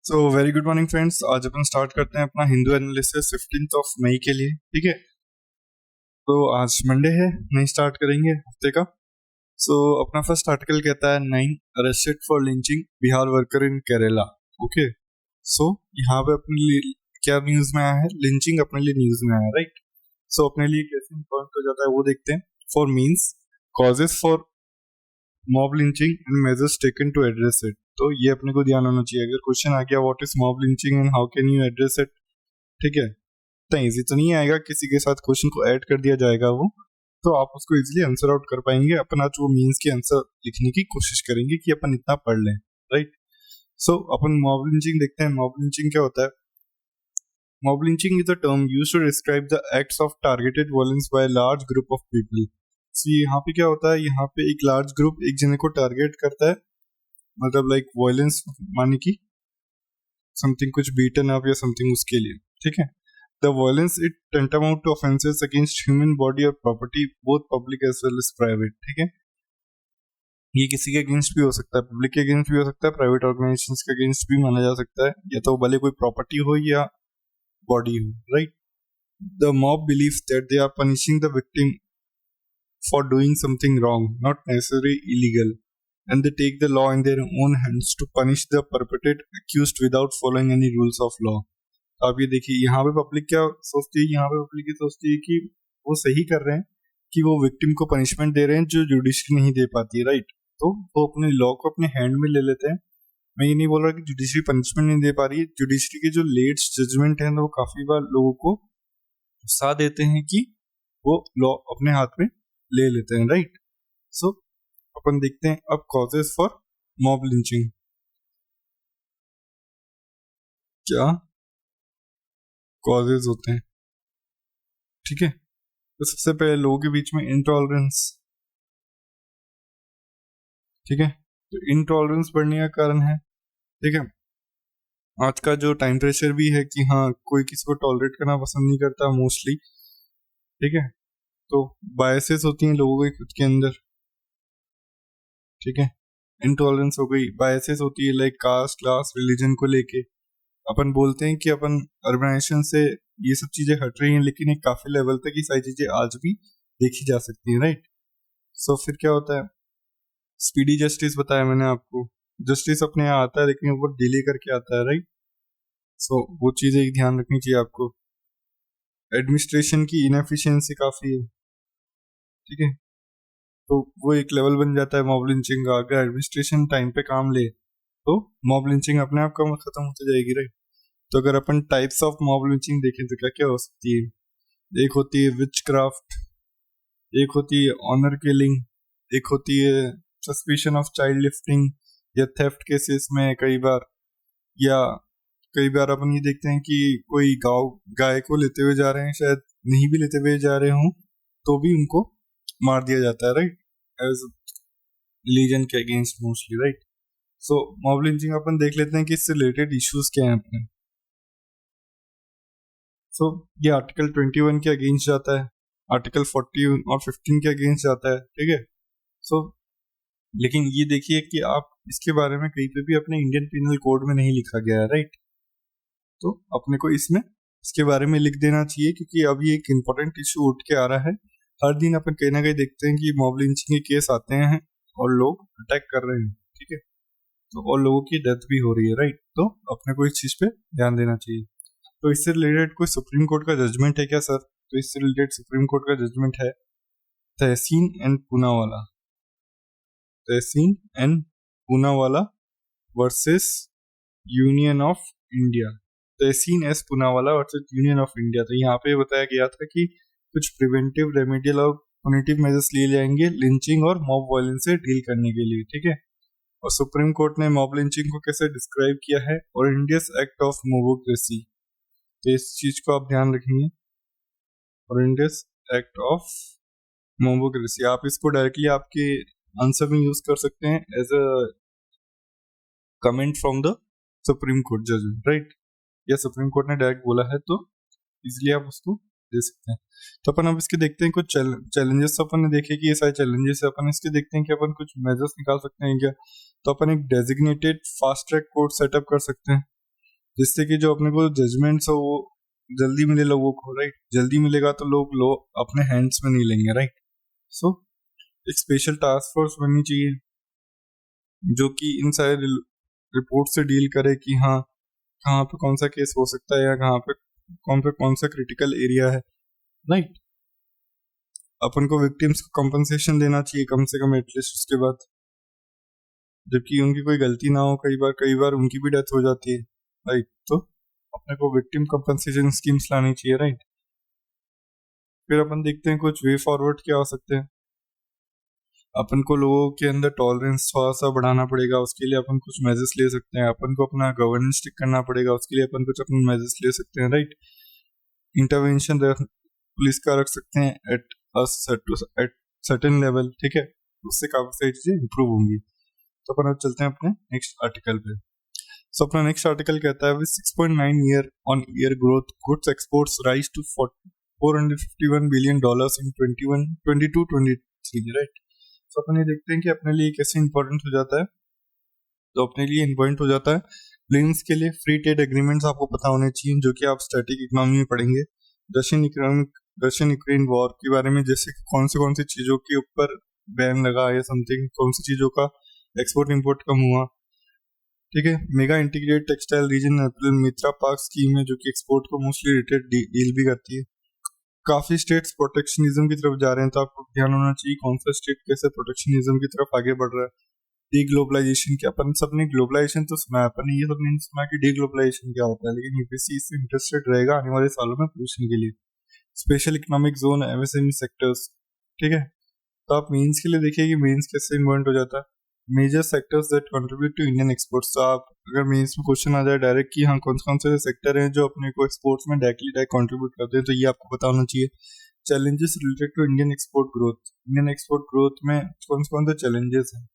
So very good morning friends. आज अपन start करते हैं अपना हिंदू एनालिसिस 15 मई के लिए। ठीक है, तो आज मंडे है, नहीं स्टार्ट करेंगे हफ्ते का। अपना फर्स्ट आर्टिकल कहता है 9 arrested for lynching Bihar worker in Kerala. Okay, यहाँ पे अपने लिए क्या न्यूज में आया है, लिंचिंग अपने लिए न्यूज में आया, राइट। अपने लिए कैसे इंपॉर्टेंट हो जाता है वो देखते हैं। For means causes for mob lynching and measures taken to address it. तो ये अपने को ध्यान होना चाहिए। अगर क्वेश्चन आ गया what is mob lynching and how can you address it, ठीक है, इतना इजी तो नहीं आएगा, किसी के साथ क्वेश्चन को ऐड कर दिया जाएगा वो, तो आप उसको इजीली आंसर आउट कर पाएंगे। अपन आज वो मीन्स के आंसर लिखने की कोशिश करेंगे कि अपन इतना पढ़ लें, राइट। अपन मॉब लिंचिंग देखते हैं। मॉब लिंचिंग क्या होता है? Mob lynching is a term used to describe the acts of targeted violence by large group of people. यहाँ पे क्या होता है, यहाँ पे एक लार्ज ग्रुप एक जने को टारगेट करता है, मतलब लाइक वायलेंस माने की समथिंग कुछ बीटन अप या समथिंग उसके लिए, ठीक है। The violence it tantamount to offenses against human body or property both public as well as private, ठीक है। ये किसी के अगेंस्ट भी हो सकता है, पब्लिक के अगेंस्ट भी हो सकता है, प्राइवेट ऑर्गेनाइजेशंस के अगेंस्ट भी माना जा सकता है, या तो भले कोई प्रॉपर्टी हो या बॉडी हो, right. The mob believes that they are punishing the victim for doing something wrong, not necessarily illegal, and they take the law in their own hands to punish the perpetrator accused without following any rules of law। आप ये देखिए, यहाँ पे public क्या सोचती है, यहाँ पे पब्लिक ये सोचती है कि वो सही कर रहे हैं, कि वो विक्टिम को पनिशमेंट दे रहे हैं जो जुडिशरी नहीं दे पाती है, राइट। तो वो अपने लॉ को अपने हैंड में ले लेते हैं। मैं ये नहीं बोल रहा कि जुडिशरी पनिशमेंट नहीं दे पा रही है, जुडिशरी के जो लेट जजमेंट है ना, वो काफी बार लोगों को गुस्सा देते हैं कि वो लॉ अपने हाथ में ले लेते हैं, राइट। अपन देखते हैं अब कॉजेस फॉर मॉब लिंचिंग क्या कॉजेस होते हैं, ठीक है। तो सबसे पहले लोगों के बीच में इंटॉलरेंस, ठीक है। तो इंटॉलरेंस बढ़ने का कारण है, ठीक है। आज का जो टाइम प्रेशर भी है कि हाँ कोई किसी को टॉलरेट करना पसंद नहीं करता मोस्टली, ठीक है। तो बायसेस होती हैं लोगों के खुद के अंदर, ठीक है। इंटॉलरेंस हो गई, बायसेस होती है लाइक कास्ट, क्लास, रिलीजन को लेके। अपन बोलते हैं कि अपन अर्बनाइजेशन से ये सब चीजें हट रही हैं, लेकिन एक काफी लेवल तक ये सारी चीजें आज भी देखी जा सकती हैं, राइट। फिर क्या होता है, स्पीडी जस्टिस बताया मैंने आपको। जस्टिस अपने यहाँ आता है लेकिन वो डिले करके आता है, राइट। वो चीजें एक ध्यान रखनी चाहिए आपको। एडमिनिस्ट्रेशन की इनएफिशिएंसी काफी है, ठीक है। तो वो एक लेवल बन जाता है मॉब लिंचिंग का। अगर एडमिनिस्ट्रेशन टाइम पे काम ले तो मॉब लिंचिंग अपने आप कम खत्म होती जाएगी, राइट। तो अगर अपन टाइप्स ऑफ मॉब लिंचिंग देखें तो क्या क्या हो सकती है। एक होती है विच क्राफ्ट, एक होती है ऑनर किलिंग, एक होती है सस्पिशन ऑफ चाइल्ड लिफ्टिंग या थेफ्ट केसेस में कई बार, या कई बार अपन ये देखते हैं कि कोई गाय को लेते हुए जा रहे हैं, शायद नहीं भी लेते हुए जा रहे हों, तो भी उनको मार दिया जाता है, राइट, एज रिलीजन के against mostly, right. Mob lynching अपन देख लेते हैं कि इससे रिलेटेड इश्यूज क्या हैं अपने। ये आर्टिकल 21 के अगेंस्ट जाता है, आर्टिकल 40 और 15 के अगेंस्ट जाता है, ठीक है। लेकिन ये देखिए कि आप इसके बारे में कहीं पे भी अपने इंडियन पिनल कोड में नहीं लिखा गया है, राइट। तो अपने को इसमें इसके बारे में लिख देना चाहिए, क्योंकि अब ये एक इम्पोर्टेंट इशू उठ के आ रहा है। हर दिन अपन कहीं ना कहीं देखते हैं कि मॉब लिंचिंग के केस आते हैं और लोग अटैक कर रहे हैं, ठीक है। और लोगों की डेथ भी हो रही है, राइट। तो अपने को इस चीज पे ध्यान देना चाहिए। तो इससे रिलेटेड कोई सुप्रीम कोर्ट का जजमेंट है क्या सर? तो इससे रिलेटेड सुप्रीम कोर्ट का जजमेंट है Tehseen and Poonawalla, Tehseen and Poonawalla versus Union of India. Tehseen S Poonawalla versus Union of India. तो यहाँ पे बताया गया था कि कुछ प्रिवेंटिव, रेमेडियल और पुनिटिव मेजर्स लिए जाएंगे लिंचिंग और मॉब वायलेंस से डील करने के लिए, ठीक है। और सुप्रीम कोर्ट ने मॉब लिंचिंग को कैसे डिस्क्राइब किया है, और इंडियस एक्ट ऑफ मोबोक्रेसी। तो इस चीज को आप ध्यान रखेंगे, और इंडियस एक्ट ऑफ मोबोक्रेसी। आप इसको डायरेक्टली आपके आंसर में यूज कर सकते हैं as a comment from the supreme court judgment, right. या सुप्रीम कोर्ट ने डायरेक्ट बोला है तो इजिली आप उसको दे सकते हैं। तो अपन अब इसके देखते हैं कुछ चैलेंजेस। अपन ने देखे कि ये सारे चैलेंजेस है, अपन इसके देखते हैं कि अपन कुछ मेजर्स निकाल सकते हैं क्या। तो अपन एक designated fast track court setup कर सकते हैं, जिससे कि जो अपने को जजमेंट्स हो वो जल्दी मिले लोगों को, राइट। जल्दी मिलेगा तो लोग लो अपने हैंड्स में नहीं लेंगे, राइट। सो एक स्पेशल टास्क फोर्स बननी चाहिए जो कि इन सारे रिपोर्ट से डील करे कि हाँ कहाँ पे कौन सा केस हो सकता है या कौन सा क्रिटिकल एरिया है, राइट। अपन को विक्टिम्स को कंपनसेशन देना चाहिए कम से कम एटलीस्ट उसके बाद, जबकि उनकी कोई गलती ना हो। कई बार उनकी भी डेथ हो जाती है, राइट। तो अपने को विक्टिम कंपनसेशन स्कीम्स लानी चाहिए, राइट। फिर अपन देखते हैं कुछ वे फॉरवर्ड क्या हो सकते हैं। अपन को लोगों के अंदर टॉलरेंस थोड़ा सा बढ़ाना पड़ेगा, उसके लिए अपन कुछ मेजर्स ले सकते हैं। अपन को अपना गवर्नेंस स्टिक करना पड़ेगा, उसके लिए अपन कुछ अपने मेजर्स ले सकते हैं, राइट। इंटरवेंशन पुलिस का रख सकते हैं एट सर्टेन लेवल, ठीक है। उससे काफी सारी चीजें इंप्रूव होंगी। तो अपन अब चलते हैं अपने नेक्स्ट आर्टिकल पे। सो अपना नेक्स्ट आर्टिकल कहता है with 6.9 year on year growth goods exports rise to $451 billion in 22-23, right. तो अपन ये देखते हैं कि अपने लिए कैसे इंपॉर्टेंट हो जाता है। तो अपने लिए इंपॉर्टेंट हो जाता है प्लेन्स के लिए फ्री ट्रेड एग्रीमेंट्स आपको पता होने चाहिए, जो कि आप स्टैटिक इकोनॉमी में पढ़ेंगे। रशियन यूक्रेन वॉर के बारे में, जैसे कौन सी चीजों के ऊपर बैन लगा या समथिंग, कौन सी चीजों का एक्सपोर्ट इंपोर्ट कम हुआ, ठीक है। मेगा इंटीग्रेटेड टेक्सटाइल रीजन मित्रा पार्क स्कीम है जो कि एक्सपोर्ट को मोस्टली रिलेटेड डील भी करती है। काफी स्टेट्स प्रोटेक्शनिज्म की तरफ जा रहे हैं, तो आपको ध्यान होना चाहिए कौन सा स्टेट कैसे प्रोटेक्शनिज्म की तरफ आगे बढ़ रहा है। डीग्लोबलाइजेशन क्या, अपन सबने ग्लोबलाइजेशन तो सुना है, अपन ये सब नहीं सुना कि डीग्लोबलाइजेशन क्या होता है, लेकिन यूपीएससी इससे इंटरेस्टेड रहेगा आने वाले सालों में पूछने के लिए। Special economic zone, MSME sectors, ठीक है। तो आप मेंस के लिए देखिए कि मेंस कैसे इन्वॉल्व हो जाता है। Major sectors that contribute to Indian exports. तो आप अगर मेंस में क्वेश्चन आ जाए डायरेक्ट कि हाँ कौन से सेक्टर हैं जो अपने को एक्सपोर्ट्स में डायरेक्टली कंट्रीब्यूट करते हैं, तो ये आपको पता होना चाहिए। Challenges related to Indian export growth. Indian export growth में कौन से चैलेंजेस हैं।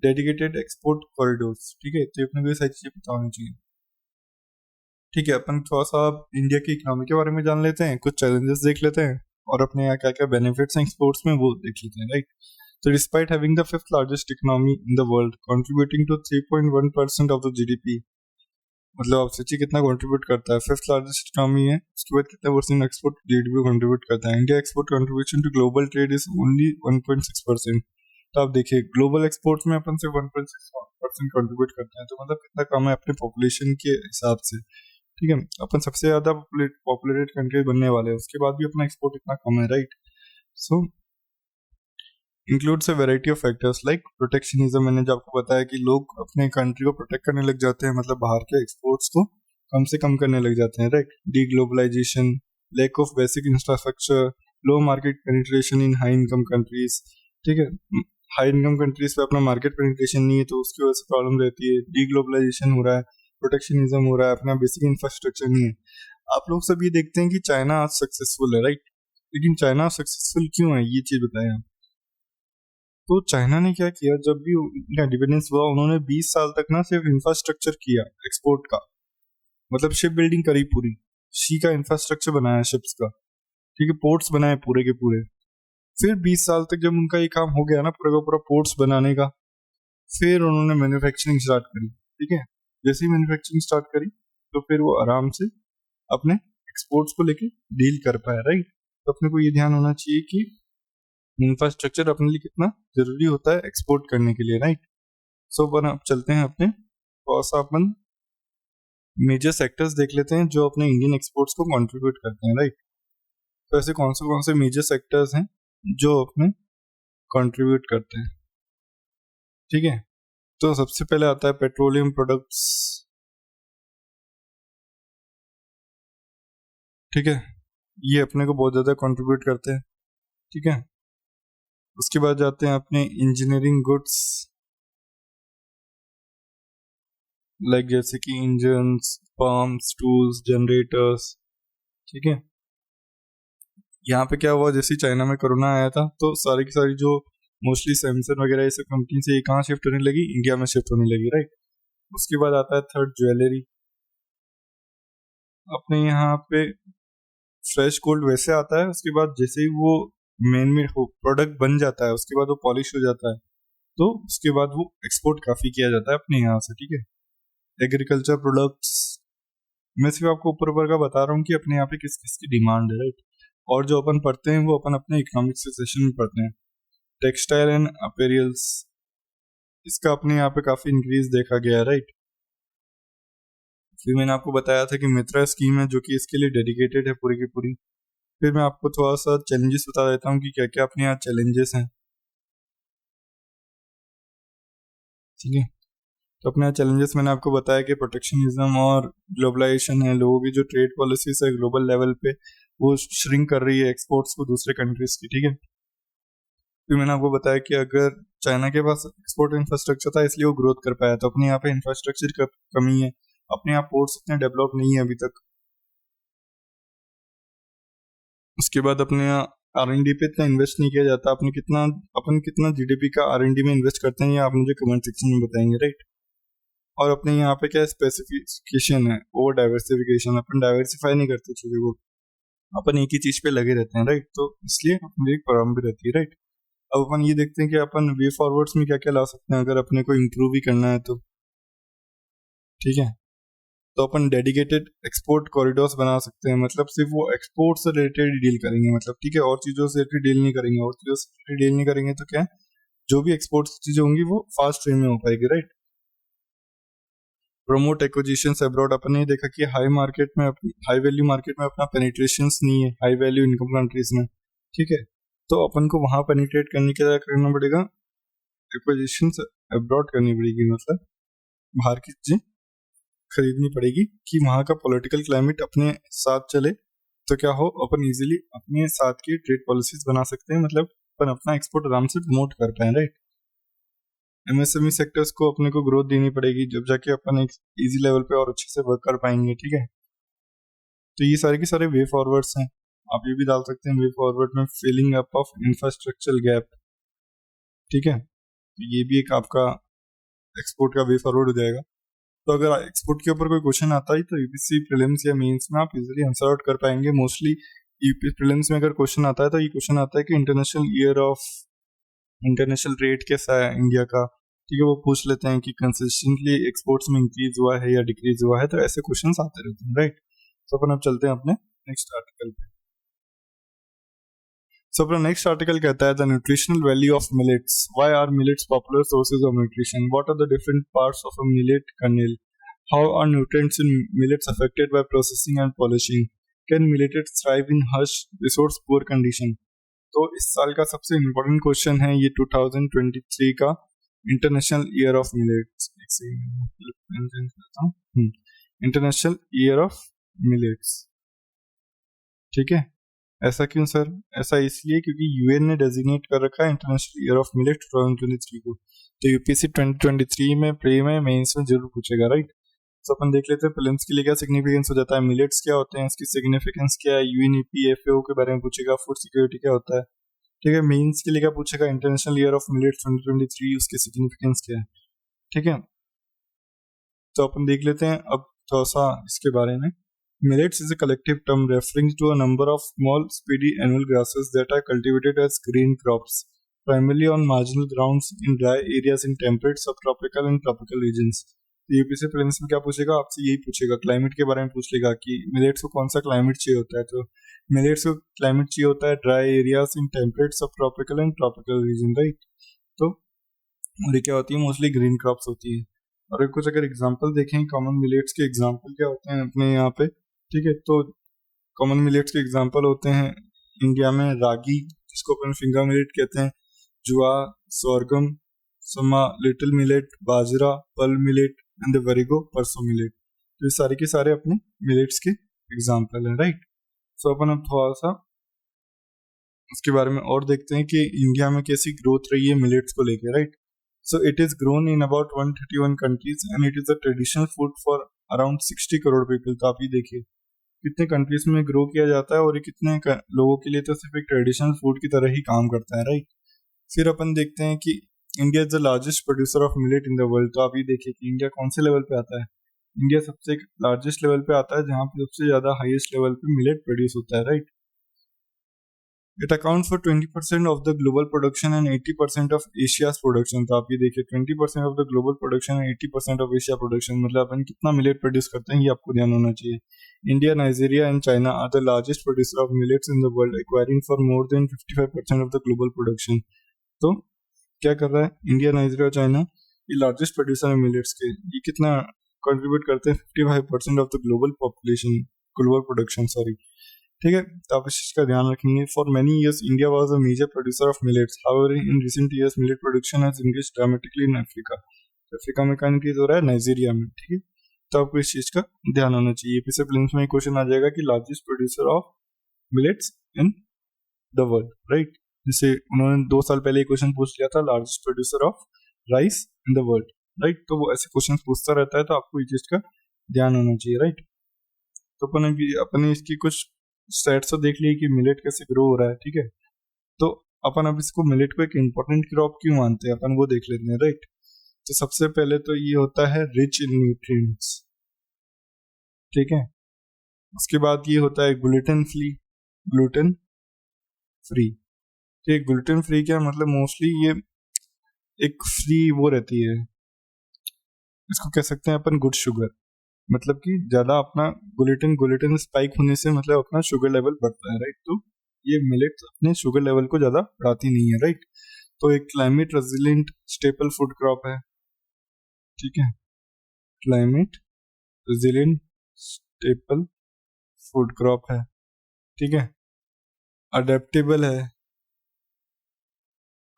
डेडिकेटेड एक्सपोर्ट कॉरिडोर्स, ठीक है। तो अपने को ये सारी चीजें पता होनी चाहिए, ठीक है। अपन थोड़ा सा इंडिया की इकोनॉमी के बारे में जान लेते हैं, कुछ चैलेंजेस देख लेते हैं और अपने यहाँ क्या क्या बेनिफिट्स हैं एक्सपोर्ट्स में वो देख लेते हैं, right. So despite having the fifth largest economy in the world, contributing to 3.1% of the GDP, मतलब आप सोचिए कितना कंट्रीब्यूट करता है। फिफ्थ लार्जेस्ट इकोनॉमी है, उसके बाद कितना परसेंट एक्सपोर्ट जीडीपी कंट्रीब्यूट करता है। India export contribution to global trade is only 1.6%। तो आप देखिए ग्लोबल एक्सपोर्ट्स में अपन से 1.6% कंट्रीब्यूट करते हैं, तो मतलब कितना कम है अपने पॉपुलेशन के हिसाब से, ठीक है। अपन सबसे ज्यादा पॉपुलेटेड कंट्री बनने वाले हैं, उसके बाद भी अपना एक्सपोर्ट इतना कम है, right. So includes a variety of factors like protectionism. मैंने जो आपको बताया कि लोग अपने कंट्री को प्रोटेक्ट करने लग जाते हैं, मतलब बाहर के एक्सपोर्ट्स को कम से कम करने लग जाते हैं, right. Deglobalisation, lack of basic infrastructure, low market penetration in high income countries, ठीक है। हाई इनकम कंट्रीज पे अपना मार्केट पेनिट्रेशन नहीं है, तो उसकी वजह से प्रॉब्लम रहती है। डी ग्लोबलाइजेशन हो रहा है, प्रोटेक्शनिज्म हो रहा है, अपना बेसिक इंफ्रास्ट्रक्चर नहीं है। आप लोग सब ये देखते हैं कि चाइना आज सक्सेसफुल है, राइट। लेकिन चाइना सक्सेसफुल क्यों है, ये चीज बताएं आप। तो चाइना ने क्या किया, जब भी उनका इंडिपेंडेंस हुआ उन्होंने 20 साल तक ना सिर्फ इंफ्रास्ट्रक्चर किया एक्सपोर्ट का, मतलब शिप बिल्डिंग करी पूरी, शी का इंफ्रास्ट्रक्चर बनाया शिप्स का, ठीक है। पोर्ट्स बनाए पूरे के पूरे। फिर 20 साल तक जब उनका ये काम हो गया ना पूरा का पूरा पोर्ट्स बनाने का, फिर उन्होंने मैन्युफैक्चरिंग स्टार्ट करी, ठीक है। जैसे ही मैन्युफैक्चरिंग स्टार्ट करी तो फिर वो आराम से अपने एक्सपोर्ट्स को लेके डील कर पाया, राइट। तो अपने को ये ध्यान होना चाहिए कि इंफ्रास्ट्रक्चर अपने लिए कितना जरूरी होता है एक्सपोर्ट करने के लिए, राइट। सो अपन अब चलते हैं अपने थोड़ा सा अपन मेजर सेक्टर्स देख लेते हैं जो अपने इंडियन एक्सपोर्ट्स को कंट्रीब्यूट करते हैं, राइट। तो ऐसे कौन से मेजर सेक्टर्स हैं जो अपने कंट्रीब्यूट करते हैं, ठीक है। तो सबसे पहले आता है पेट्रोलियम प्रोडक्ट्स, ठीक है। ये अपने को बहुत ज्यादा कंट्रीब्यूट करते हैं, ठीक है। उसके बाद जाते हैं अपने इंजीनियरिंग गुड्स, लाइक जैसे कि इंजन्स, पंप्स, टूल्स, जनरेटर्स, ठीक है। यहाँ पे क्या हुआ, जैसे चाइना में कोरोना आया था तो सारी की सारी जो मोस्टली सैमसंग वगैरह ये सब कंपनी से कहाँ शिफ्ट होने लगी, इंडिया में शिफ्ट होने लगी, राइट। उसके बाद आता है थर्ड ज्वेलरी। अपने यहाँ पे फ्रेश गोल्ड वैसे आता है, उसके बाद जैसे ही वो मेन में प्रोडक्ट बन जाता है उसके बाद वो पॉलिश हो जाता है, तो उसके बाद वो एक्सपोर्ट काफी किया जाता है अपने यहाँ से, ठीक है। एग्रीकल्चर प्रोडक्ट्स, मैं सिर्फ आपको ऊपर ऊपर का बता रहा हूँ कि अपने यहाँ पे किस किस की डिमांड है, राइट। और जो अपन पढ़ते हैं वो अपन अपने इकोनॉमिक्स सेशन में पढ़ते हैं। टेक्सटाइल एंड अपीरियल्स, इसका अपने यहाँ पे काफी इंक्रीज देखा गया है, राइट। फिर मैंने आपको बताया था कि मित्रा स्कीम है जो कि इसके लिए डेडिकेटेड है पूरी की पूरी। फिर मैं आपको थोड़ा सा चैलेंजेस बता देता हूँ कि क्या क्या अपने यहाँ चैलेंजेस हैं, ठीक है। तो अपने यहाँ चैलेंजेस मैंने आपको बताया कि प्रोटेक्शनिज्म और ग्लोबलाइजेशन है, लोगों की जो ट्रेड पॉलिसीज है ग्लोबल लेवल पे वो श्रिंक कर रही है एक्सपोर्ट्स को दूसरे कंट्रीज की, ठीक है। फिर मैंने आपको बताया कि अगर चाइना के पास एक्सपोर्ट इंफ्रास्ट्रक्चर था इसलिए वो ग्रोथ कर पाया, तो अपने यहाँ पे इंफ्रास्ट्रक्चर की कमी है, अपने यहाँ पोर्ट्स इतने डेवलप नहीं है अभी तक। उसके बाद अपने यहाँ R&D पे इतना इन्वेस्ट नहीं किया जाता। अपन कितना GDP का R&D में इन्वेस्ट करते हैं ये आप मुझे कमेंट सेक्शन में बताएंगे, राइट। और अपने यहाँ पे क्या स्पेसिफिकेशन है, ओवर डाइवर्सिफिकेशन, अपन डाइवर्सिफाई नहीं करते चीजों को, अपन एक ही चीज पे लगे रहते हैं, राइट। तो इसलिए अपनी एक प्रॉब्लम भी रहती है, राइट। अब अपन ये देखते हैं कि अपन वे फॉरवर्ड्स में क्या क्या ला सकते हैं अगर अपने को इम्प्रूव ही करना है तो, ठीक है। तो अपन डेडिकेटेड एक्सपोर्ट कॉरिडोर्स बना सकते हैं, मतलब सिर्फ वो एक्सपोर्ट से रिलेटेड ही डील करेंगे, मतलब ठीक है, और चीजों से रिलेटेड डील नहीं करेंगे। और चीजों से रिलेटेड डील नहीं करेंगे तो क्या है, जो भी एक्सपोर्ट चीजें होंगी वो फास्ट वे में हो पाएगी, राइट। प्रमोट एक्विजिशंस अब्रॉड, अपन ने देखा कि हाई वैल्यू मार्केट में अपना पेनिट्रेशन नहीं है हाई वैल्यू इनकम कंट्रीज में, ठीक है। तो अपन को वहां पेनिट्रेट करने के लिए करना पड़ेगा, एक्विजिशंस अब्रॉड करनी पड़ेगी, मतलब बाहर की चीजें खरीदनी पड़ेगी कि वहां का पॉलिटिकल क्लाइमेट अपने साथ चले, तो क्या हो, अपन इजीली अपने साथ की ट्रेड पॉलिसीज बना सकते हैं, मतलब अपन अपना एक्सपोर्ट आराम से प्रमोट कर पाए, राइट। MSME सेक्टर्स को अपने को ग्रोथ देनी पड़ेगी जब जाके अपन एक इजी लेवल पे और अच्छे से वर्क कर पाएंगे, ठीक है। तो ये सारे के सारे वे फॉरवर्ड्स हैं। आप ये भी डाल सकते हैं वे फॉरवर्ड में filling up of infrastructural gap, ठीक है। तो ये भी एक आपका एक्सपोर्ट का वे फॉरवर्ड हो जाएगा। तो अगर एक्सपोर्ट के ऊपर कोई क्वेश्चन आता है तो यूपीएससी प्रीलिम्स या मेंस में आप इजीली आंसर आउट कर पाएंगे। मोस्टली यूपी प्रीलिम्स में अगर क्वेश्चन आता है तो ये क्वेश्चन आता है कि इंटरनेशनल रेट कैसा है इंडिया का, ठीक है। वो पूछ लेते हैं कि कंसिस्टेंटली एक्सपोर्ट्स में इंक्रीज हुआ है या डिक्रीज हुआ है, तो ऐसे क्वेश्चन आते रहते हैं, राइट। तो अपन अब चलते हैं अपने नेक्स्ट आर्टिकल पे। सो अपना नेक्स्ट आर्टिकल कहता है the nutritional value of millets, why are millets popular sources of nutrition, what are the different parts of a millet kernel, how are nutrients in millets affected by processing and polishing, can millets thrive in harsh resource poor condition. तो इस साल का सबसे important question है ये 2023 का international year of millets, international year of millets, ठीक है। ऐसा क्यों सर? ऐसा इसलिए क्योंकि यूएन ने डेजिग्नेट कर रखा है इंटरनेशनल ईयर ऑफ मिलेट 2023 को। तो यूपीएससी 2023 में प्री में मेंस में जरूर पूछेगा, राइट। तो अपन देख लेते हैं प्रीलिम्स के लिए क्या सिग्निफिकेंस हो जाता है, मिलेट्स क्या होते हैं, इसकी सिग्निफिकेंस क्या है, यूएनईपी एफएओ के बारे में पूछेगा, फूड सिक्योरिटी क्या होता है, ठीक है। मेंस के लिए क्या पूछेगा, इंटरनेशनल ईयर ऑफ मिलेट्स 2023 उसकी सिग्निफिकेंस क्या है, ठीक है। तो अपन देख लेते हैं अब थोड़ा सा इसके बारे में। Millets is a collective term referring to a number of small, speedy annual grasses that are cultivated as green crops, primarily on marginal grounds in dry areas in temperate, subtropical and tropical regions. तो UPSC prelims में क्या पूछेगा, आपसे यही पूछेगा, climate के बारे में पूछ लेगा कि मिलेट्स को कौन सा क्लाइमेट चाहिए होता है। तो मिलेट्स को क्लाइमेट चाहिए होता है dry areas in temperate, subtropical and tropical region, right. तो ये क्या होती है, मोस्टली ग्रीन क्रॉप्स होती है। और कुछ अगर एग्जाम्पल देखें कॉमन मिलेट्स के एग्जाम्पल क्या होते हैं अपने यहाँ पे, ठीक है। तो कॉमन मिलेट्स के एग्जांपल होते हैं इंडिया में रागी, जिसको अपन फिंगर मिलेट कहते हैं, जुआर, सोरगम, समा, लिटिल मिलेट, बाजरा, पल मिलेट एंड द वेरिगो परसो मिलेट। तो ये सारे के सारे अपने मिलेट्स के एग्जांपल हैं, राइट। सो अपन अब थोड़ा सा उसके बारे में और देखते हैं कि इंडिया में कैसी ग्रोथ रही है मिलेट्स को लेके, right. So it is grown in about 131 countries and it is a traditional food for around 60 crore people. तो आप ये देखिए कितने कंट्रीज में ग्रो किया जाता है और ये कितने लोगों के लिए तो सिर्फ एक ट्रेडिशनल फूड की तरह ही काम करता है, राइट। फिर अपन देखते हैं कि India is the largest producer of millet in the world. तो आप ये देखिए कि इंडिया कौन से लेवल पे आता है, इंडिया सबसे लार्जेस्ट लेवल पे आता है जहाँ पे सबसे ज्यादा हाईएस्ट लेवल पे मिलेट प्रोड्यूस होता है, right. It account for 20% of the global production and 80% of Asia's production. तो आप ये देखिए 20% of the global production and 80% of Asia production, मतलब अपन कितना मिलेट प्रोड्यूस करते हैं ये आपको ध्यान होना चाहिए। India, Nigeria and China are the largest producer of millets in the world, acquiring for more than 55% of the global production. तो क्या कर रहा है इंडिया, नाइजीरिया, चाइना, ये लार्जेस्ट प्रोड्यूसर है मिलेट्स के, ये कितना कंट्रीब्यूट करते हैं 55% of the global population, global production sorry. ठीक है, तो आप इस चीज का ध्यान रखेंगे। For many years India was a major producer of millets, however in recent years millet production has increased dramatically in Africa. Africa में का इंक्रीज हो रहा है, नाइजीरिया में। ठीक है, तो आपको इस चीज का ध्यान होना चाहिए। पीछे प्रीलिम्स में क्वेश्चन आ जाएगा कि largest producer of millets in the world, right. जैसे उन्होंने 2 साल पहले क्वेश्चन पूछ लिया था, largest producer of rice in the world, right. तो वो ऐसे क्वेश्चन पूछता रहता है, तो आपको ये चीज का ध्यान होना चाहिए, राइट। तो अपने इसकी कुछ स्टेट्स तो देख लिए कि मिलेट कैसे ग्रो हो रहा है। ठीक है, तो अपन अब इसको मिलेट को एक इम्पोर्टेंट क्रॉप क्यों मानते हैं अपन वो देख लेते हैं, राइट। तो सबसे पहले तो ये होता है रिच इन न्यूट्रिएंट्स। ठीक है, उसके बाद ये होता है ग्लूटेन फ्री। ठीक, ग्लूटेन फ्री क्या मतलब, मोस्टली ये एक फ्री वो रहती है, इसको कह सकते हैं अपन गुड शुगर, मतलब कि ज्यादा अपना ग्लूटेन स्पाइक होने से मतलब अपना शुगर लेवल बढ़ता है, राइट। तो ये मिलेट अपने शुगर लेवल को ज्यादा बढ़ाती नहीं है, राइट। तो एक climate resilient staple food crop है। ठीक है, climate resilient staple food crop है। ठीक है, अडेप्टेबल है,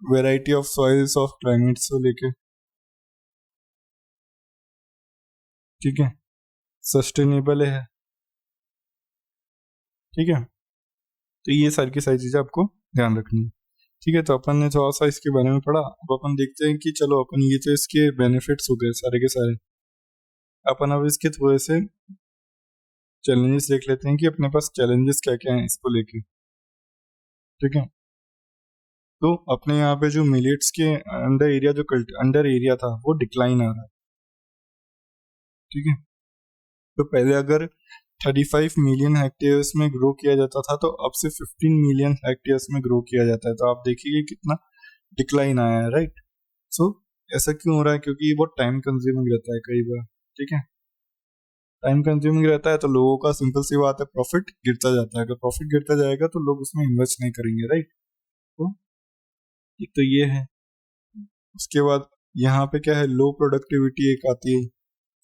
variety of soils of climate से लेके। ठीक है, सस्टेनेबल है। ठीक है, तो ये सारी की सारी चीजें आपको ध्यान रखनी है। ठीक है, तो अपन ने थोड़ा सा इसके बारे में पढ़ा, अब अपन देखते हैं कि चलो अपन ये तो इसके बेनिफिट्स हो गए सारे के सारे, अपन अब इसके थोड़े से चैलेंजेस देख लेते हैं कि अपने पास चैलेंजेस क्या क्या हैं इसको लेके। ठीक है, तो अपने यहाँ पे जो मिलेट्स के अंडर एरिया था वो डिक्लाइन आ रहा है। ठीक है, तो पहले अगर 35 मिलियन हेक्टेयर्स में ग्रो किया जाता था, तो अब से 15 मिलियन हेक्टेयर्स में ग्रो किया जाता है। तो आप देखिए कितना डिक्लाइन आया है, राइट। सो ऐसा क्यों हो रहा है, क्योंकि ये बहुत टाइम कंज्यूमिंग रहता है कई बार। ठीक है, टाइम कंज्यूमिंग रहता है तो लोगों का सिंपल सी बात है प्रॉफिट गिरता जाता है। अगर प्रॉफिट गिरता जाएगा तो लोग उसमें इन्वेस्ट नहीं करेंगे, राइट। तो एक तो ये है। उसके बाद यहाँ पे क्या है, लो प्रोडक्टिविटी एक आती है,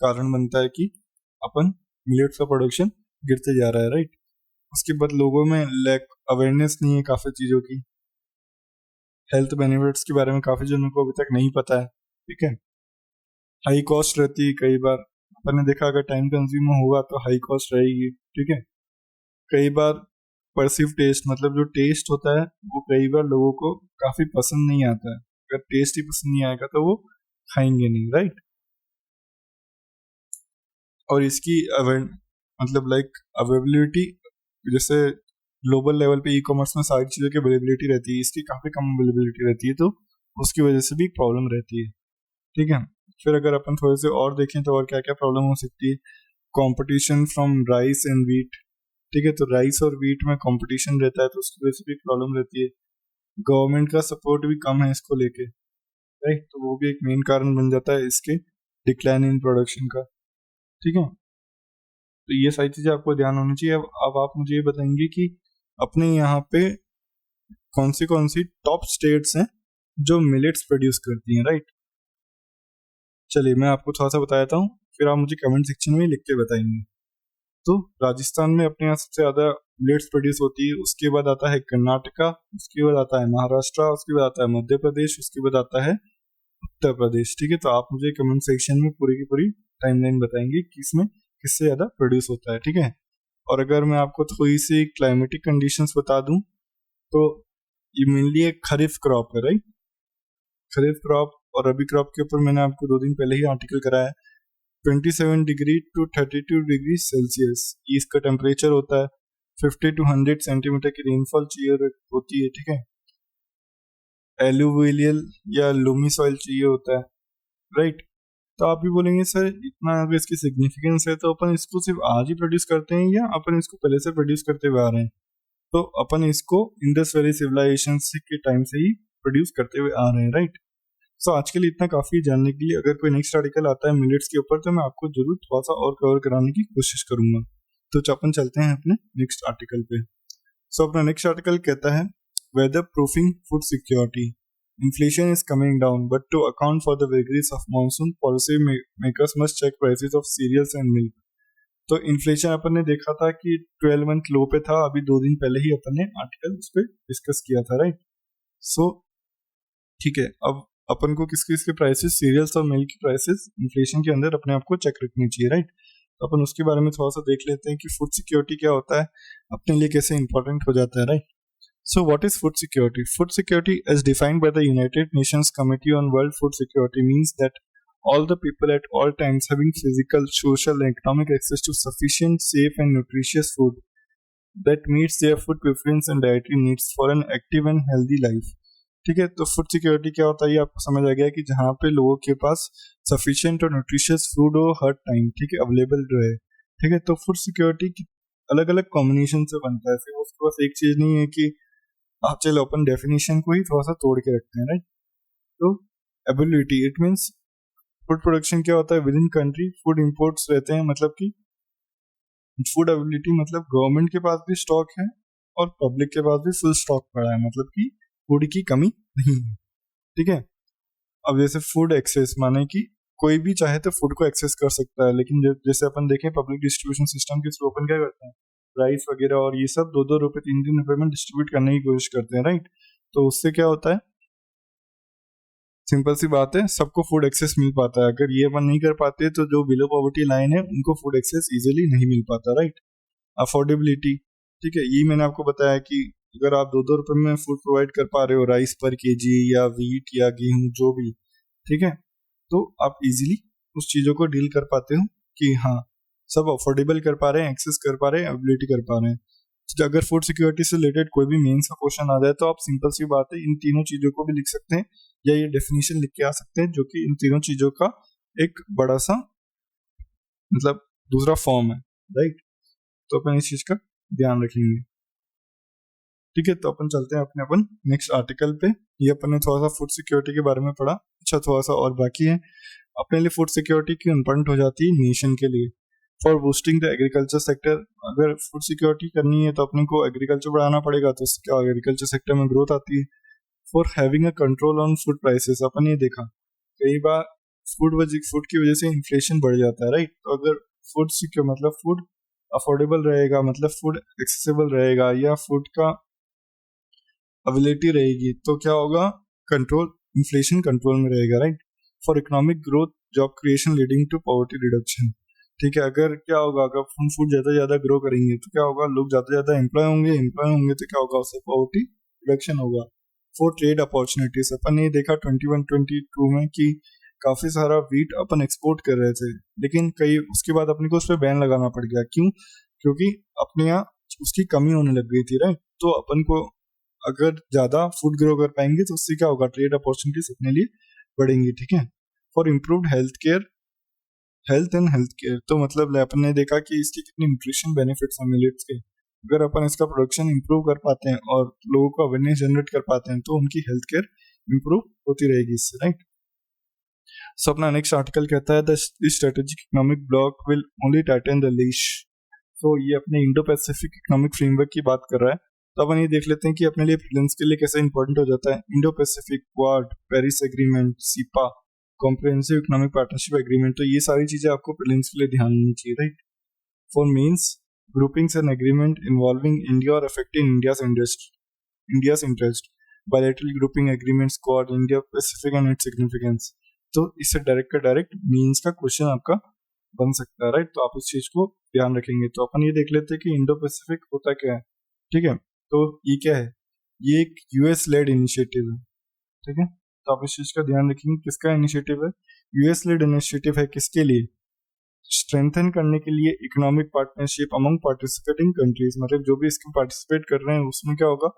कारण बनता है कि अपन मिलेट्स का प्रोडक्शन गिरते जा रहा है, राइट। उसके बाद लोगों में लैक अवेयरनेस नहीं है काफी चीजों की, हेल्थ बेनिफिट्स के बारे में काफी जनों को अभी तक नहीं पता है। ठीक है, हाई कॉस्ट रहती है कई बार, अपन ने देखा अगर टाइम कंज्यूम होगा तो हाई कॉस्ट रहेगी। ठीक है, कई बार परसिव टेस्ट, मतलब जो टेस्ट होता है वो कई बार लोगों को काफी पसंद नहीं आता है। अगर टेस्ट ही पसंद नहीं आएगा तो वो खाएंगे नहीं, राइट। और इसकी मतलब लाइक अवेलेबिलिटी, जैसे ग्लोबल लेवल पे ई कॉमर्स में सारी चीज़ों की अवेलेबिलिटी रहती है, इसकी काफ़ी कम अवेलेबिलिटी रहती है, तो उसकी वजह से भी प्रॉब्लम रहती है। ठीक है, फिर अगर अपन थोड़े से और देखें तो और क्या क्या प्रॉब्लम हो सकती है, competition from rice and wheat. ठीक है, तो राइस और वीट में कंपटीशन रहता है, तो उसकी वजह से भी प्रॉब्लम रहती है। गवर्नमेंट का सपोर्ट भी कम है इसको लेके, राइट, तो वो भी एक मेन कारण बन जाता है इसके डिक्लाइन इन प्रोडक्शन का। ठीक है, तो ये सारी चीजें आपको ध्यान होनी चाहिए। अब आप मुझे ये बताएंगे कि अपने यहाँ पे कौन सी टॉप स्टेट्स हैं जो मिलेट्स प्रोड्यूस करती हैं, राइट। चलिए मैं आपको थोड़ा सा बता देता हूँ, फिर आप मुझे कमेंट सेक्शन में लिख के बताएंगे। तो राजस्थान में अपने यहाँ सबसे ज्यादा मिलेट्स प्रोड्यूस होती है, उसके बाद आता है कर्नाटका, उसके बाद आता है महाराष्ट्र, उसके बाद आता है मध्य प्रदेश, उसके बाद आता है उत्तर प्रदेश। ठीक है, तो आप मुझे कमेंट सेक्शन में पूरी की पूरी टाइमलाइन बताएंगे कि इसमें किससे ज्यादा प्रोड्यूस होता है। ठीक है, और अगर मैं आपको थोड़ी सी क्लाइमेटिक कंडीशंस बता दूं तो ये मेनली एक खरीफ क्रॉप है, राइट। खरीफ क्रॉप और रबी क्रॉप के ऊपर मैंने आपको 2 दिन पहले ही आर्टिकल कराया है। 27 डिग्री टू 32 डिग्री सेल्सियस इसका टेम्परेचर होता है। 50 to 100 सेंटीमीटर की रेनफॉल चाहिए होती है। ठीक है, एलुवियल या लूमी सॉइल चाहिए होता है, राइट। तो आप भी बोलेंगे सर इतना अगर इसकी सिग्निफिकेंस है तो अपन इसको सिर्फ आज ही प्रोड्यूस करते हैं या अपन इसको पहले से प्रोड्यूस करते हुए आ रहे हैं। तो अपन इसको इंडस वैली सिविलाइजेशन के टाइम से ही प्रोड्यूस करते हुए आ रहे हैं, राइट। सो आज के लिए इतना काफी जानने के लिए। अगर कोई नेक्स्ट आर्टिकल आता है मिलेट्स के ऊपर तो मैं आपको जरूर थोड़ा सा और कवर कराने की कोशिश करूंगा। तो अपन चलते हैं अपने नेक्स्ट आर्टिकल पे। सो अपना नेक्स्ट आर्टिकल कहता है weather proofing food security. Inflation is coming down, but to account for the vagaries of monsoon, policy makers must check prices of cereals and milk. तो इन्फ्लेशन अपन ने देखा था कि 12 मंथ लो पे था, अभी 2 दिन पहले ही अपन ने आर्टिकल उस पर डिस्कस किया था, राइट। सो ठीक है, अब अपन को किस किस के प्राइसेस, सीरियल्स और मिल्क की प्राइसेस इन्फ्लेशन के अंदर अपने आप को चेक रखनी चाहिए, राइट। तो अपन उसके बारे में थोड़ा सा देख लेते हैं कि फूड सिक्योरिटी क्या होता है, अपने लिए कैसे इंपॉर्टेंट हो जाता है, right. So what is food security? Food security as defined by the United Nations Committee on World Food Security means that all the people at all times having physical, social and economic access to sufficient, safe and nutritious food that meets their food preference and dietary needs for an active and healthy life. ठीक है, तो food security क्या होता है ये आपको समझ आ गया कि जहाँ पे लोगों के पास सफिशिएंट और न्यूट्रिशियस फूड हो हर टाइम, ठीक है, अवेलेबल रहे। ठीक है, तो फूड सिक्योरिटी अलग अलग कॉम्बिनेशन से बनता है, फिर उसके पास एक चीज नहीं है कि आप चलो अपन डेफिनेशन को ही थोड़ा सा तोड़ के रखते हैं, राइट। तो ability it means food production क्या होता है with in country, food imports रहते हैं, मतलब कि फूड एबिलिटी मतलब गवर्नमेंट के पास भी स्टॉक है और पब्लिक के पास भी फुल स्टॉक पड़ा है, मतलब कि फूड की कमी नहीं है, ठीक है। अब जैसे फूड एक्सेस माने कि कोई भी चाहे तो फूड को एक्सेस कर सकता है, लेकिन जैसे अपन देखें पब्लिक डिस्ट्रीब्यूशन सिस्टम के थ्रू अपन क्या करते हैं, राइस वगैरह और ये सब 2-2 रुपए 3-3 रुपए में डिस्ट्रीब्यूट करने की कोशिश करते हैं, राइट। तो उससे क्या होता है, सिंपल सी बात है, सबको फूड एक्सेस मिल पाता है। अगर ये अपन नहीं कर पाते तो जो बिलो पॉवर्टी लाइन है उनको फूड एक्सेस इजीली नहीं मिल पाता, राइट। अफोर्डेबिलिटी, ठीक है, ये मैंने आपको बताया कि अगर आप 2-2 रुपए में फूड प्रोवाइड कर पा रहे हो, राइस पर केजी या वीट या गेहूं जो भी, ठीक है, तो आप इजीली उस चीजों को डील कर पाते हो कि हाँ सब अफोर्डेबल कर पा रहे हैं, एक्सेस कर पा रहे हैं, एबिलिटी कर पा रहे हैं। तो अगर फूड सिक्योरिटी से रिलेटेड कोई भी मेंस का क्वेश्चन आ जाए तो आप सिंपल सी बात है इन तीनों चीजों को भी लिख सकते हैं या ये डेफिनेशन लिख के आ सकते हैं, जो कि इन तीनों चीजों का एक बड़ा सा मतलब दूसरा फॉर्म है, राइट। तो अपन इस चीज का ध्यान रखेंगे, ठीक है। तो अपन चलते हैं अपन नेक्स्ट आर्टिकल पे। ये अपन ने थोड़ा सा फूड सिक्योरिटी के बारे में पढ़ा, अच्छा थोड़ा सा और बाकी है। अपने लिए फूड सिक्योरिटी क्यों इंपॉर्टेंट हो जाती है नेशन के लिए, for boosting the agriculture sector. अगर फूड सिक्योरिटी करनी है तो अपने को एग्रीकल्चर बढ़ाना पड़ेगा, तो क्या एग्रीकल्चर सेक्टर में ग्रोथ आती है। For having a control on food prices, अपन ये देखा कई बार फूड की वजह से इन्फ्लेशन बढ़ जाता है, राइट। तो अगर फूड सिक्योर मतलब फूड अफोर्डेबल रहेगा, मतलब फूड एक्सेसिबल रहेगा या फूड का अवेलेबिलिटी रहेगी, तो क्या होगा, कंट्रोल, इन्फ्लेशन कंट्रोल में रहेगा, right. For economic growth, job creation leading to poverty reduction, ठीक है। अगर क्या होगा, अगर हम फूड ज्यादा ग्रो करेंगे तो क्या होगा, लोग ज्यादा एम्प्लॉय होंगे तो क्या होगा, उससे पॉवर्टी रिडक्शन होगा। फॉर ट्रेड अपॉर्चुनिटीज, अपन ने देखा 21-22 में कि काफी सारा वीट अपन एक्सपोर्ट कर रहे थे, लेकिन कई उसके बाद अपने को उस पर बैन लगाना पड़ गया। क्यों? क्योंकि अपने यहाँ उसकी कमी होने लग गई थी, राइट। तो अपन को अगर ज्यादा फूड ग्रो कर पाएंगे तो उससे क्या होगा, ट्रेड अपॉर्चुनिटीज अपने लिए बढ़ेंगी, ठीक है। फॉर इम्प्रूव्ड हेल्थ केयर, तो मतलब अपन ने देखा कि इसके कितने न्यूट्रिशन बेनिफिट्स हैं मिलेट्स के। अगर अपन इसका प्रोडक्शन इंप्रूव कर पाते हैं और लोगों को अवेयरनेस जनरेट कर पाते हैं तो उनकी हेल्थ केयर इंप्रूव होती रहेगी इससे, राइट। सो अपना नेक्स्ट आर्टिकल कहता है the strategic economic block will only Titan the leash. तो ये अपने इंडो पैसिफिक इकोनॉमिक फ्रेमवर्क की बात कर रहा है। तो अपन ये देख लेते हैं कि अपने लिए प्रिलिम्स के लिए कैसे इंपॉर्टेंट हो जाता है। Indo Pacific, quad, Paris agreement, cepa, comprehensive economic partnership agreement, तो ये सारी चीजें आपको प्रीलिम्स के लिए ध्यान देनी चाहिए, right. For mains, groupings and agreement involving India or affecting India's interest, bilateral grouping agreements, Quad, India Pacific and its significance। तो इससे डायरेक्ट का डायरेक्ट मीन्स का क्वेश्चन आपका बन सकता है, राइट। तो आप इस चीज को ध्यान रखेंगे। तो अपन ये देख लेते हैं कि इंडो पैसिफिक होता क्या है, ठीक है। तो ये क्या है, ये एक यूएस लेड इनिशिएटिव है, ठीक है। तो आप इस चीज का ध्यान रखेंगे, किसका इनिशिएटिव है, यूएस लेड इनिशिएटिव है, किसके लिए, स्ट्रेंथन करने के लिए economic partnership among participating countries, मतलब जो भी इसमें पार्टिसिपेट कर रहे हैं उसमें क्या होगा,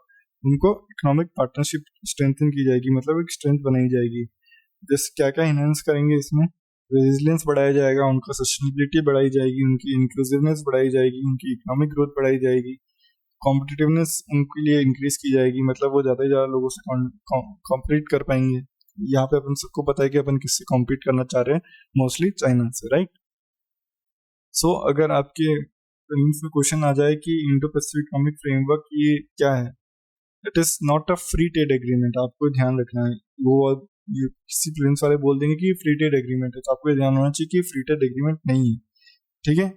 उनको इकोनॉमिक पार्टनरशिप स्ट्रेंथन की जाएगी, मतलब एक स्ट्रेंथ बनाई जाएगी। जैसे क्या क्या इनहेंस करेंगे इसमें, रेजिलियंस बढ़ाया जाएगा, उनका सस्टेनेबिलिटी बढ़ाई जाएगी, उनकी इंक्लूसिवनेस बढ़ाई जाएगी, उनकी इकोनॉमिक ग्रोथ बढ़ाई जाएगी, कॉम्पिटिटिवनेस उनके लिए इंक्रीज की जाएगी, मतलब वो ज़्यादा से ज़्यादा लोगों से कॉम्पीट कर पाएंगे। यहाँ पे अपन सबको पता है कि अपन किससे कॉम्पीट करना चाह रहे हैं, मोस्टली चाइना से, राइट। सो अगर आपके प्रीलिम्स में क्वेश्चन आ जाए कि इंडो पैसिफिक इकोनॉमिक फ्रेमवर्क ये क्या है, it is not a free trade agreement, आपको ध्यान रखना है। वो ये किसी प्रीलिम्स वाले बोल देंगे कि फ्री ट्रेड एग्रीमेंट है, तो आपको ये ध्यान होना चाहिए कि फ्री ट्रेड एग्रीमेंट नहीं है, ठीक है।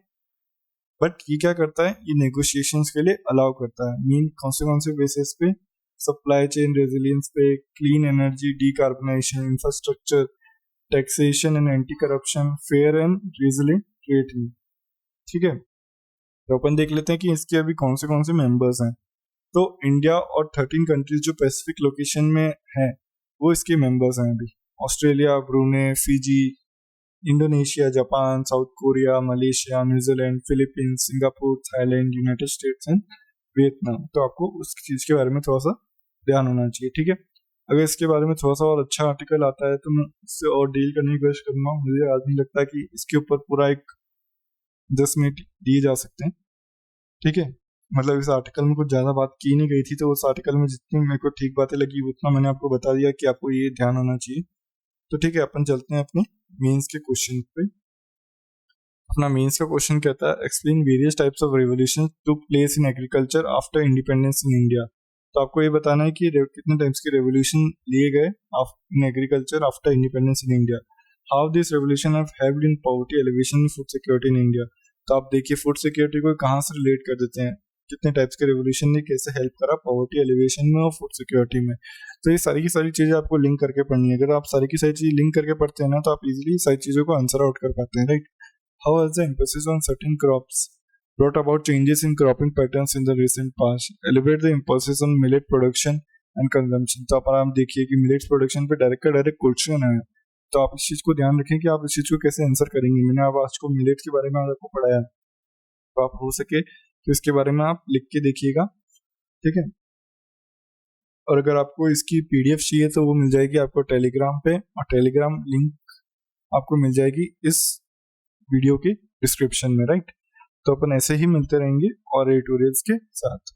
बट ये क्या करता है, ये नेगोशिएशंस के लिए अलाउ करता है। कौन से बेसिस पे, सप्लाई चेन रेजिलियंस पे, clean energy, decarbonisation, infrastructure, taxation and anti corruption, fair and resilient trade में, ठीक है। तो अपन देख लेते हैं कि इसके अभी कौन से मेंबर्स हैं। तो इंडिया और 13 कंट्रीज जो पैसिफिक लोकेशन में है वो इसके मेंबर्स हैं अभी। Australia, ब्रूने, Fiji, Indonesia, Japan, south Korea, Malaysia, New Zealand, Philippines, Singapore, Thailand, United states and Vietnam. तो आपको उस चीज़ के बारे में थोड़ा सा ध्यान होना चाहिए, ठीक है। अगर इसके बारे में थोड़ा सा और अच्छा आर्टिकल आता है तो मैं इससे और डील करने की कोशिश करूँगा। मुझे आज नहीं लगता कि इसके ऊपर पूरा एक 10 मिनट दिए जा सकते हैं, ठीक है। मतलब इस आर्टिकल में कुछ ज़्यादा बात की नहीं गई थी, तो उस आर्टिकल में जितनी मेरे को ठीक बातें लगी उतना मैंने आपको बता दिया कि आपको ये ध्यान होना चाहिए। तो ठीक है, अपन चलते हैं अपने मेंस के क्वेश्चन पे। अपना मेंस का क्वेश्चन कहता है explain various types of revolution took place in agriculture after independence in India. तो आपको ये बताना है कि कितने टाइप्स के रेवोल्यूशन लिए गए in agriculture after independence in India. How this revolution have helped in poverty alleviation, food security in India. तो आप देखिए फूड सिक्योरिटी को कहाँ से रिलेट कर देते हैं, कितने टाइप्स के रेवोल्यूशन ने कैसे हेल्प करा पॉवर्टी एलिवेशन में और फूड सिक्योरिटी में। तो ये सारी की सारी चीज़ें आपको लिंक करके पढ़नी है। अगर आप सारी की सारी चीज़ लिंक करके पढ़ते हैं ना तो आप इजीली सारी चीज़ों को आंसर आउट कर पाते हैं, right. How has the emphasis on certain crops brought about changes in cropping patterns in the recent past? Elaborate the emphasis on millet production and consumption. तो आप देखिए कि मिलेट्स प्रोडक्शन पे डायरेक्ट का direct question है, तो आप इस चीज़ को ध्यान रखें कि आप इस चीज़ को कैसे आंसर करेंगे। मैंने अब आज को मिलेट्स के बारे में आपको पढ़ाया, तो आप हो सके तो इसके बारे में आप लिख के देखिएगा, ठीक है। और अगर आपको इसकी PDF चाहिए तो वो मिल जाएगी आपको टेलीग्राम पे, और टेलीग्राम लिंक आपको मिल जाएगी इस वीडियो के डिस्क्रिप्शन में, राइट। तो अपन ऐसे ही मिलते रहेंगे और ट्यूटोरियल्स के साथ।